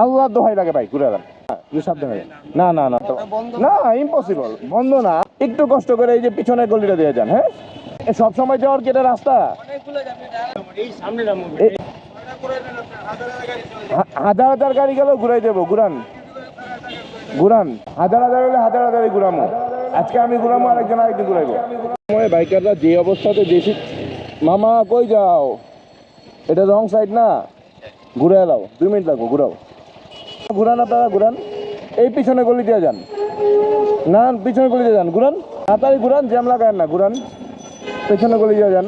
আল্লাহ দোহাই লাগে ভাই, ঘুরে এলাম সাবধানে। না না না না, ইম্পসিবল, বন্ধ না। একটু কষ্ট করে এই যে পিছনের গলিটা দিয়ে যান। হ্যাঁ, সব সময় যাওয়ার কি এটা রাস্তা? হাজার হাজার গাড়ি গেলেও ঘুরাই দেবো, ঘুরান ঘুরান। হাজার হাজার হলে হাজার হাজারই ঘুরামো। আজকে আমি ঘুরামো, আরেকজন আরেকদিন ঘুরাইবো। বাইকাররা যে অবস্থাতে বেশি। মামা কই যাও? এটা রং সাইড না, ঘুরে এলাও, 2 মিনিট লাগবো, ঘুরাও। ঘুরান আপনারা, ঘুরান। এই পিছনে গলি দিয়ে যান, না পিছনে গলি দিয়ে যান, ঘুরান তাড়াতাড়ি ঘুরান, জ্যাম লাগায়েন না, ঘুরান পেছনে গলি দিয়ে যান,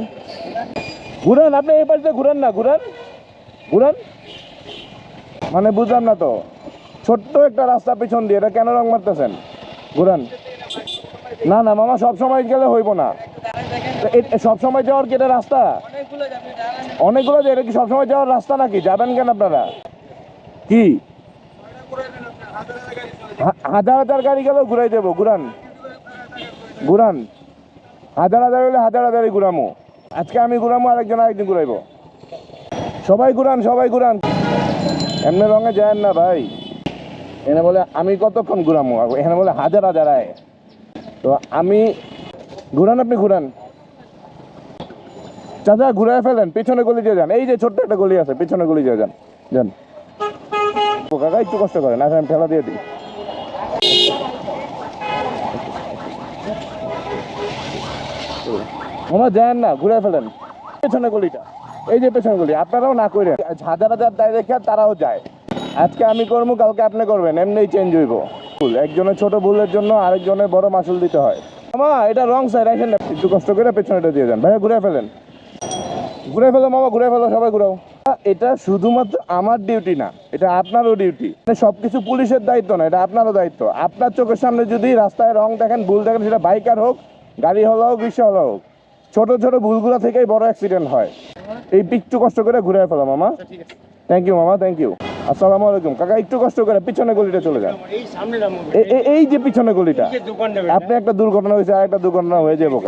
ঘুরান। আপনি এই পাশে ঘুরান না, ঘুরান ঘুরান। মানে বুঝলাম না তো, ছোট্ট একটা রাস্তা পিছন দিয়ে এটা কেন রং মারতেছেন? ঘুরান। না না মামা, সব সময় গেলে হইব না। সব সময় যাওয়ার কি এটা রাস্তা? অনেকগুলো, এটা কি সবসময় যাওয়ার রাস্তা নাকি? যাবেন কেন আপনারা? কি হাজার হাজার গাড়ি গেলেও ঘুরাই দেবো, ঘুরান ঘুরান। হাজার হাজার হলে হাজার হাজারই ঘুরামো। আজকে আমি ঘুরামো, আরেকজন আরেকদিন ঘুরাইবো। সবাই ঘুরান, সবাই ঘুরান। এমনি রঙে যায় না ভাই। এনে বলে আমি কতক্ষণ ঘুরামো, এখানে বলে হাজার হাজার আয়। তো আমি ঘুরান, আপনি ঘুরান। চাচা ঘুরাই ফেলেন, পিছনে গলি দিয়ে যান। এই যে ছোট্ট একটা গলি আছে, পিছনে গলি দিয়ে যান, যান। কাকা একটু কষ্ট করেন, আচ্ছা আমি ঠেলা দিয়ে দিই। মামা যান না, ঘুরে ফেলেন পেছনে গলিটা। এই যে পেছনে গলি, আপনারাও না করেন। হাজার হাজার দায় দেখে তারাও যায়। আজকে আমি করবো, কালকে আপনি করবেন, এমনি চেঞ্জ হইব। একজনের ছোট ভুলের জন্য আরেকজনের বড় মাসুল দিতে হয়। মামা এটা রং সাইড, আসেন না, একটু কষ্ট করে পেছনেটা দিয়ে যান। ভাইয়া ঘুরে ফেলেন, ঘুরে ফেলো মামা, ঘুরে ফেলো, সবাই ঘুরাও। এটা শুধুমাত্র আমার ডিউটি না, এটা আপনারও ডিউটি। সবকিছু পুলিশের দায়িত্ব না, এটা আপনারও দায়িত্ব। আপনার চোখের সামনে যদি রাস্তায় রং দেখেন, ভুল দেখেন, সেটা বাইকার হোক, গাড়ি হলো হোক, রিক্সা হলো হোক, ছোট ছোট ভুলগুলো থেকেই বড় অ্যাক্সিডেন্ট হয়। এই একটু কষ্ট করে ঘুরে ফেলো মামা। থ্যাংক ইউ মামা, থ্যাংক ইউ। আসসালামু আলাইকুম কাকা, একটু কষ্ট করে পিছনে গলিটা চলে যান। এই যে পিছনে গলিটা, আপনি একটা দুর্ঘটনা হয়েছে, আর একটা দুর্ঘটনা হয়ে যাবো।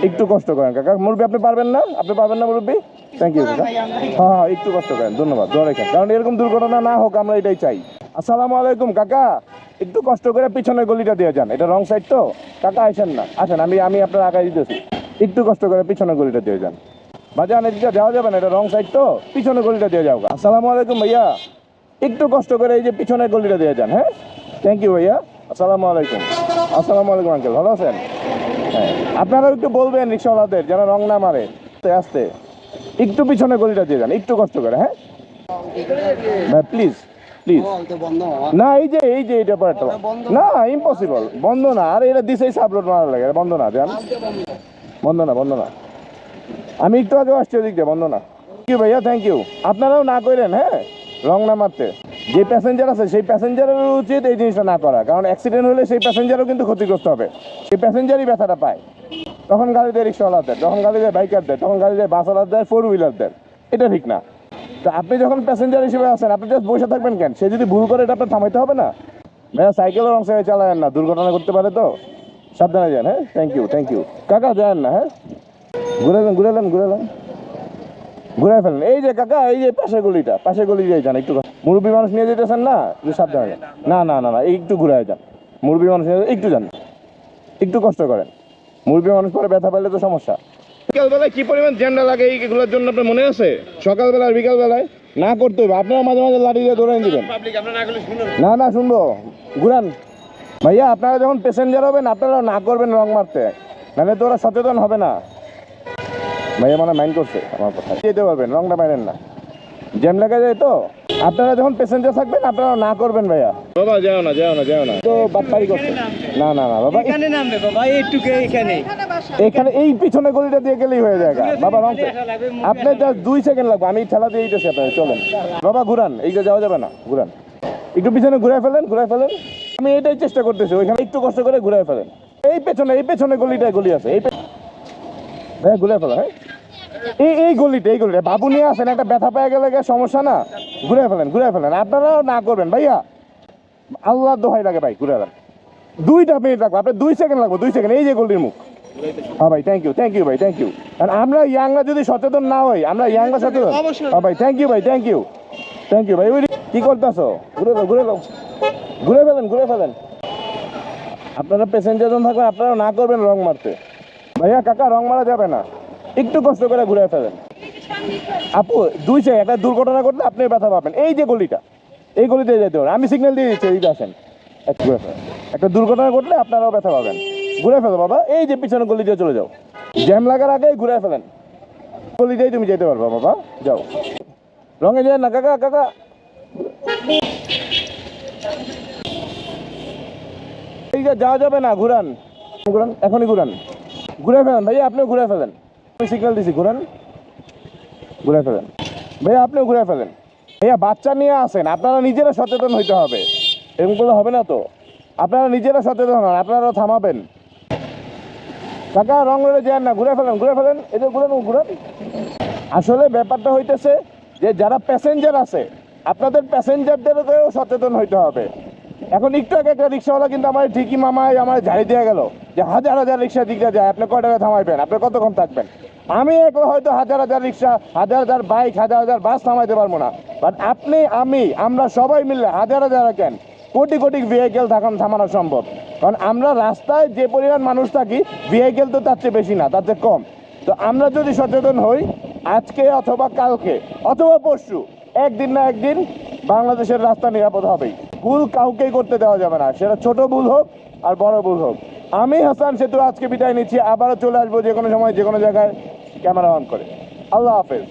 একটু কষ্ট করেন কাকা। মুরব্বী আপনি পারবেন না? আপনি পারবেন না মুরব্বী? থ্যাংক ইউ কাকা। হ্যাঁ হ্যাঁ, একটু কষ্ট করেন, ধন্যবাদ। দোয়া রাখেন, কারণ এরকম দুর্ঘটনা না হোক, আমরা এটাই চাই। আসসালামু আলাইকুম কাকা, একটু কষ্ট করে পিছনের গলিটা দিয়ে যান। এটা রং সাইড তো কাকা, আসেন না, আসেন, আমি আপনার আগায় দিতেছি। একটু কষ্ট করে পিছনের গলিটা দিয়ে যান। বাজান এদিকে যাওয়া যাবে না, এটা রং সাইড তো, পিছনের গলিটা দিয়ে যাও। আসসালামু আলাইকুম ভাইয়া, একটু কষ্ট করে এই যে পিছনের গলিটা দিয়ে যান। হ্যাঁ, থ্যাংক ইউ ভাইয়া। আসসালামু আলাইকুম। আসসালামু আলাইকুম আঙ্কেল, ভালো আছেন? হ্যাঁ, আপনারাও একটু বলবেন রিক্সাওয়ালাদের যেন রং না মারে, আস্তে আস্তে। একটু পিছনে গলিটা দিয়ে যান, একটু কষ্ট করে। হ্যাঁ ভাই, প্লিজ প্লিজ। না এই যে এটা পরে না, ইম্পসিবল, বন্ধ না। আর এটা দিছেই সাবরোড মারার লাগে, বন্ধ না, যান, বন্ধ না, বন্ধ না। আমি একটু আগে আসছি ওদিক দিয়ে, বন্ধ না। থ্যাংক ইউ ভাইয়া, থ্যাংক ইউ। আপনারাও না করেন, হ্যাঁ, রং না মারতে। যে প্যাসেঞ্জার আছে সেই প্যাসেঞ্জারের উচিত এই জিনিসটা না করা, কারণ অ্যাক্সিডেন্ট হলে সেই প্যাসেঞ্জারও কিন্তু ক্ষতিগ্রস্ত হবে। সেই প্যাসেঞ্জারই ব্যথাটা পায়। তখন গাড়ি দেয় রিক্সাওয়ালাদের, তখন গাড়ি দেয় বাইকারদের, তখন গাড়ি দেয় বাসওয়ালাদের, 4 হুইলারদের। এটা ঠিক না। তো আপনি যখন প্যাসেঞ্জার হিসেবে আছেন, আপনি জাস্ট বসে থাকবেন কেন? সে যদি ভুল করে, এটা আপনার থামাইতে হবে না? ভাইয়া সাইকেলও রং সাইডে চালায়েন না, দুর্ঘটনা করতে পারে তো, সাবধানে যান। হ্যাঁ, থ্যাংক ইউ, থ্যাংক ইউ কাকা, যান না। হ্যাঁ, ঘুরে যান, ঘুরে যান, ঘুরে যান, ঘুরে ফেলেন। এই যে কাকা, এই যে পাশের গলিটা, পাশের গলি দিয়ে যান। একটু মুরব্বী মানুষ নিয়ে যেতেছেন না, একটু সাবধানে যান। না না না না, একটু ঘুরে যান। মুরব্বী মানুষ নিয়ে একটু যান, একটু কষ্ট করেন। মুরব্বী মানুষ পরে ব্যথা পাইলে তো সমস্যা। বিকালবেলায় কি পরিমাণ ঝান্ডা লাগে এইগুলোর জন্য, আপনার মনে আছে? সকালবেলা আর বিকালবেলায় না করতে হবে, আপনারা মাঝে মাঝে লাঠি দিয়ে দৌড়াই দিবেন। না না, শুনবো, ঘুরান। ভাইয়া আপনারা যখন প্যাসেঞ্জার হবেন, আপনারাও না করবেন রং মারতে, নাহলে তো ওরা সচেতন হবে না। ভাইয়া মানে মাইন্ড করছে আমার কথা, যেতে পারবেন, রংটা মাইরেন না, জ্যাম লেগে যায় তো। আপনারা যখন প্যাসেঞ্জার থাকবেন, আপনারা না করবেন। ভাইয়া বাবা, যাও না, যাও না, যাও না, তো বাটপারি করছে। না না না বাবা, এখানে নামবে বাবা, এইটুকু এখানে এখানে এই পিছনে গলিটা দিয়ে গেলেই হয়ে যায় বাবা। রং আপনি জাস্ট 2 সেকেন্ড লাগবে, আমি ঠেলা দিয়ে দিতেছি আপনার, চলেন বাবা, ঘুরান। এই যে যাওয়া যাবে না, ঘুরান, একটু পিছনে ঘুরে ফেলেন, ঘুরে ফেলেন। আমি এটাই চেষ্টা করতেছি, ওইখানে একটু কষ্ট করে ঘুরে ফেলেন। এই পেছনে গলিটায় গলি আছে, এই ভাইয়া ঘুরে ফেলেন। হ্যাঁ, এই গলিটা, এই গলিটা বাবু নিয়ে আসেন, একটা ব্যথা পেয়ে গেলে সমস্যা না, ঘুরে ফেলেন, ঘুরে ফেলেন। আপনারাও না করবেন ভাইয়া, আল্লাহ দোহাই লাগে ভাই, ঘুরে ফেলেন। 2 মিনিট লাগবে, আপনার 2 সেকেন্ড লাগবে, 2 সেকেন্ড। এই যে গলির মুখ। হ্যাঁ ভাই, থ্যাংক ইউ, থ্যাংক ইউ ভাই, থ্যাংক ইউ। আর আমরা ইয়াংরা যদি সচেতন না হই, আমরা ইয়াংরা সচেতন। হ্যাঁ ভাই, থ্যাংক ইউ ভাই, থ্যাংক ইউ। থ্যাংক ইউ ভাই। কি করতেছো? ঘুরে দাও, ঘুরে দাও, ঘুরে ফেলেন, ঘুরে ফেলেন। আপনারা প্যাসেঞ্জার জন থাকবেন, আপনারা না করবেন রং মারতে। ভাইয়া কাকা রং মারা যাবে না, একটু কষ্ট করে ঘুরে ফেলেন। আপু দুই সাইড একটা দুর্ঘটনা ঘটলে আপনি ব্যথা পাবেন। এই যে গলিটা, এই গলিতে যেতে হবে, আমি সিগন্যাল দিয়ে দিচ্ছি, এইটা আসেন। একটু ঘুরে ফেলেন, একটা দুর্ঘটনা ঘটলে আপনারাও ব্যথা পাবেন। ঘুরে ফেলো বাবা, এই যে পিছনে গলি দিয়ে চলে যাও, জ্যাম লাগার আগেই ঘুরে ফেলেন। গলি দিয়েই তুমি যেতে পারবা বাবা, যাও। রঙে যায় না কাকা, কাকা এই যে যাওয়া যাবে না, ঘুরান, ঘুরান, এখনই ঘুরান, ঘুরে ফেলেন ভাইয়া, আপনিও ঘুরে ফেলেন। আমি সিগন্যাল দিছি, ঘুরান, ঘুরে ফেলেন ভাইয়া, আপনিও ঘুরে ফেলেন। ভাইয়া বাচ্চা নিয়ে আসেন, আপনারা নিজেরা সচেতন হইতে হবে, এরকম করলে হবে না তো। আপনারা নিজেরা সচেতন হন, আপনারাও থামাবেন। কাকা রং রয়ে যায় না, ঘুরে ফেলেন, ঘুরে ফেলেন, এই যে ঘুরান, ঘুরান। আসলে ব্যাপারটা হইতেছে যে যারা প্যাসেঞ্জার আছে, আপনাদের প্যাসেঞ্জারদেরকেও সচেতন হইতে হবে। এখন একটু আগে একটা রিক্সাওয়ালা কিন্তু আমার ঠিকই মামায় আমার ঝাড়ি দিয়ে গেল যে হাজার হাজার রিক্সা দিকে যায়, আপনি কয় টাকা থামাইবেন, আপনি কতক্ষণ থাকবেন। আমি একলা হয়তো হাজার হাজার রিক্সা, হাজার হাজার বাইক, হাজার হাজার বাস থামাইতে পারবো না, বাট আপনি, আমি, আমরা সবাই মিললে হাজার হাজার কেন কোটি কোটি ভেহিকেল থামানো সম্ভব। কারণ আমরা রাস্তায় যে পরিমাণ মানুষ থাকি, ভেহিকেল তো তার চেয়ে বেশি না, তার চেয়ে কম। তো আমরা যদি সচেতন হই আজকে অথবা কালকে অথবা পরশু, একদিন না একদিন বাংলাদেশের রাস্তা নিরাপদ হবেই। ভুল কাউকেই করতে দেওয়া যাবে না, সেটা ছোট ভুল হোক আর বড় ভুল হোক। আমি হাসান সেতু আজকে বিদায় নিচ্ছি, আবারও চলে আসবো যে কোনো সময় যে কোনো জায়গায় ক্যামেরা অন করে। আল্লাহ হাফেজ।